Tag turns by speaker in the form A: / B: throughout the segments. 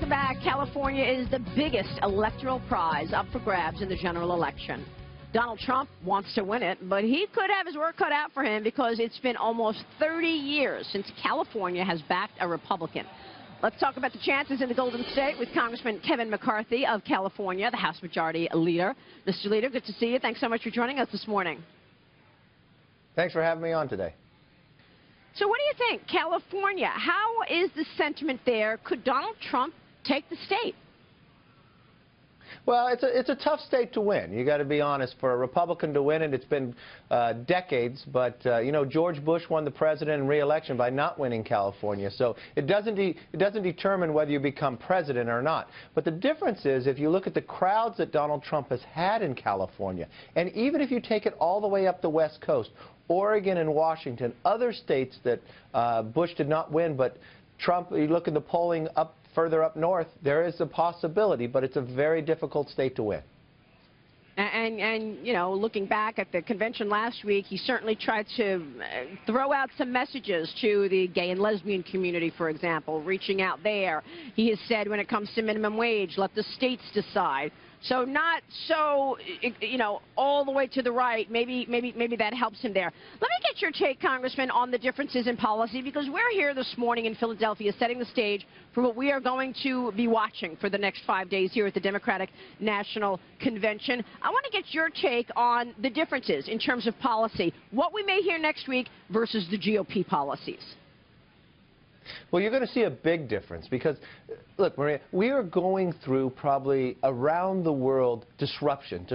A: Welcome back. California is the biggest electoral prize up for grabs in the general election. Donald Trump wants to win it, but he could have his work cut out for him because it's been almost 30 years since California has backed a Republican. Let's talk about the chances in the Golden State with Congressman Kevin McCarthy of California, the House Majority Leader. Mr. Leader, good to see you. Thanks so much for joining us this morning.
B: Thanks for having me on today.
A: So what do you think? California, how is the sentiment there? Could Donald Trump take the state?
B: Well, it's a tough state to win. You got to be honest. For a Republican to win it, it's been decades. But you know, George Bush won the president in re-election by not winning California. So it doesn't determine whether you become president or not. But the difference is, if you look at the crowds that Donald Trump has had in California, and even if you take it all the way up the West Coast, Oregon and Washington, other states that Bush did not win, but Trump, you look at the polling up further up north, there is a possibility, but it's a very difficult state to win.
A: And you know, looking back at the convention last week, he certainly tried to throw out some messages to the gay and lesbian community, for example, reaching out there. He has said when it comes to minimum wage, let the states decide. So not so, you know, all the way to the right. Maybe that helps him there. Let me get your take, Congressman, on the differences in policy, because we're here this morning in Philadelphia setting the stage for what we are going to be watching for the next 5 days here at the Democratic National Convention. I want to get your take on the differences in terms of policy, what we may hear next week versus the GOP policies.
B: Well, you're going to see a big difference because, look, Maria, we are going through probably around the world disruption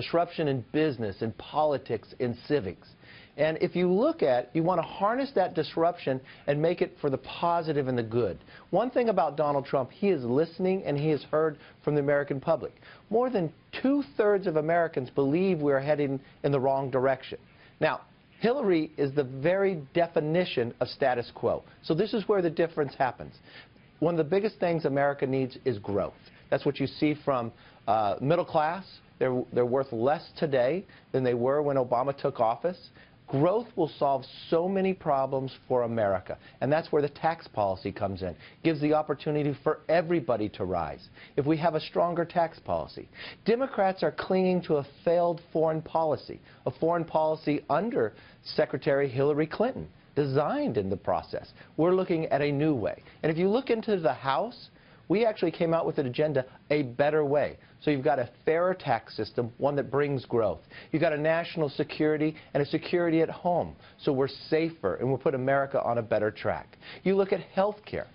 B: in business, in politics, in civics. And if you look at, you want to harness that disruption and make it for the positive and the good. One thing about Donald Trump, he is listening and he has heard from the American public. More than 2/3 of Americans believe we are heading in the wrong direction. Now, Hillary is the very definition of status quo. So this is where the difference happens. One of the biggest things America needs is growth. That's what you see from middle class. They're worth less today than they were when Obama took office. Growth will solve so many problems for America, and that's where the tax policy comes in. Gives the opportunity for everybody to rise if we have a stronger tax policy. Democrats are clinging to a failed foreign policy under Secretary Hillary Clinton, designed in the process. We're looking at a new way. And if you look into the House, we actually came out with an agenda, a better way. So you've got a fairer tax system, one that brings growth. You've got a national security and a security at home, so we're safer and we'll put America on a better track. You look at health care.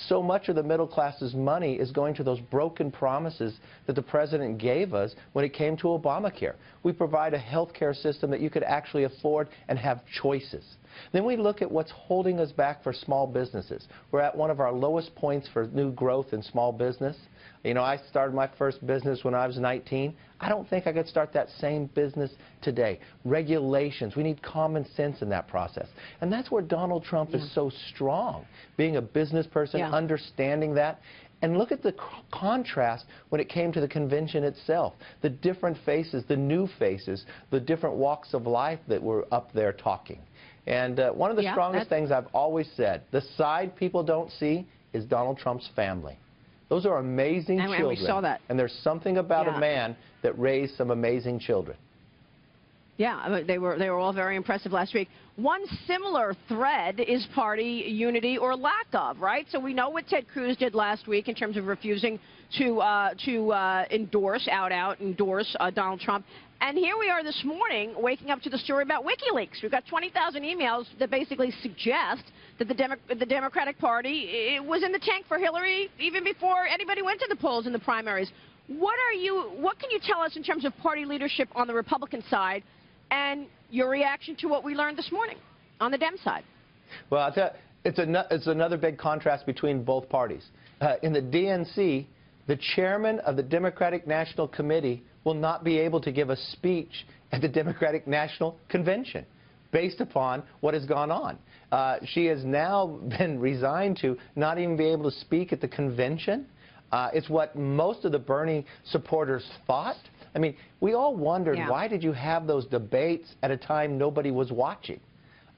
B: So much of the middle class's money is going to those broken promises that the president gave us when it came to Obamacare. We provide a health care system that you could actually afford and have choices. Then we look at what's holding us back for small businesses. We're at one of our lowest points for new growth in small business. You know, I started my first business when I was 19. I don't think I could start that same business today. Regulations, we need common sense in that process. And that's where Donald Trump is so strong, being a business person, understanding that. And look at the contrast when it came to the convention itself. The different faces, the new faces, the different walks of life that were up there talking. And one of the strongest things I've always said, the side people don't see is Donald Trump's family. Those are amazing children.
A: And we saw that.
B: And there's something about a man that raised some amazing children.
A: Yeah, I mean, they were all very impressive last week. One similar thread is party unity or lack of, right? So we know what Ted Cruz did last week in terms of refusing to endorse Donald Trump. And here we are this morning waking up to the story about WikiLeaks. We've got 20,000 emails that basically suggest that the Democratic Party was in the tank for Hillary even before anybody went to the polls in the primaries. What can you tell us in terms of party leadership on the Republican side and your reaction to what we learned this morning on the Dem side?
B: Well, I'll tell you, it's another big contrast between both parties. In the DNC, the chairman of the Democratic National Committee will not be able to give a speech at the Democratic National Convention based upon what has gone on. She has now been resigned to not even be able to speak at the convention. It's what most of the Bernie supporters thought. I mean, we all wondered, why did you have those debates at a time nobody was watching?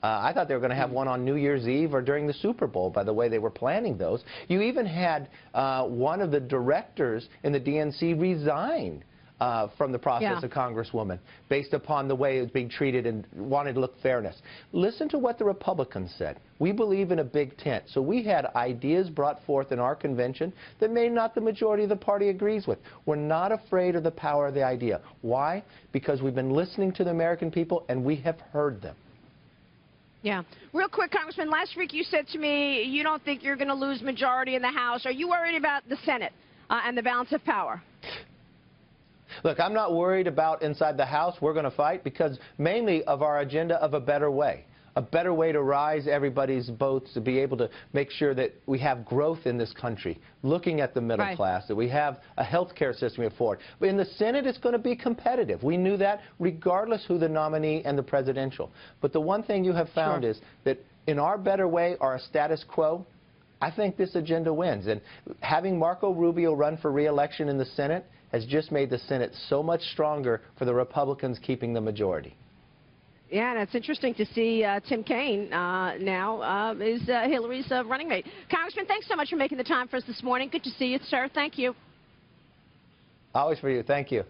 B: I thought they were going to have one on New Year's Eve or during the Super Bowl, by the way they were planning those. You even had one of the directors in the DNC resign from the process of Congresswoman based upon the way it was being treated and wanted to look fairness. Listen to what the Republicans said. We believe in a big tent. So we had ideas brought forth in our convention that may not the majority of the party agrees with. We're not afraid of the power of the idea. Why? Because we've been listening to the American people and we have heard them.
A: Yeah. Real quick, Congressman, last week you said to me you don't think you're going to lose majority in the House. Are you worried about the Senate and the balance of power?
B: Look, I'm not worried about inside the House. We're going to fight because mainly of our agenda of a better way to rise everybody's boats, to be able to make sure that we have growth in this country, looking at the middle class, that we have a health care system we afford. But in the Senate, it's going to be competitive. We knew that regardless who the nominee and the presidential. But the one thing you have found is that in our better way or a status quo, I think this agenda wins. And having Marco Rubio run for re-election in the Senate has just made the Senate so much stronger for the Republicans keeping the majority.
A: Yeah, and it's interesting to see Tim Kaine now is Hillary's running mate. Congressman, thanks so much for making the time for us this morning. Good to see you, sir. Thank you.
B: Always for you. Thank you.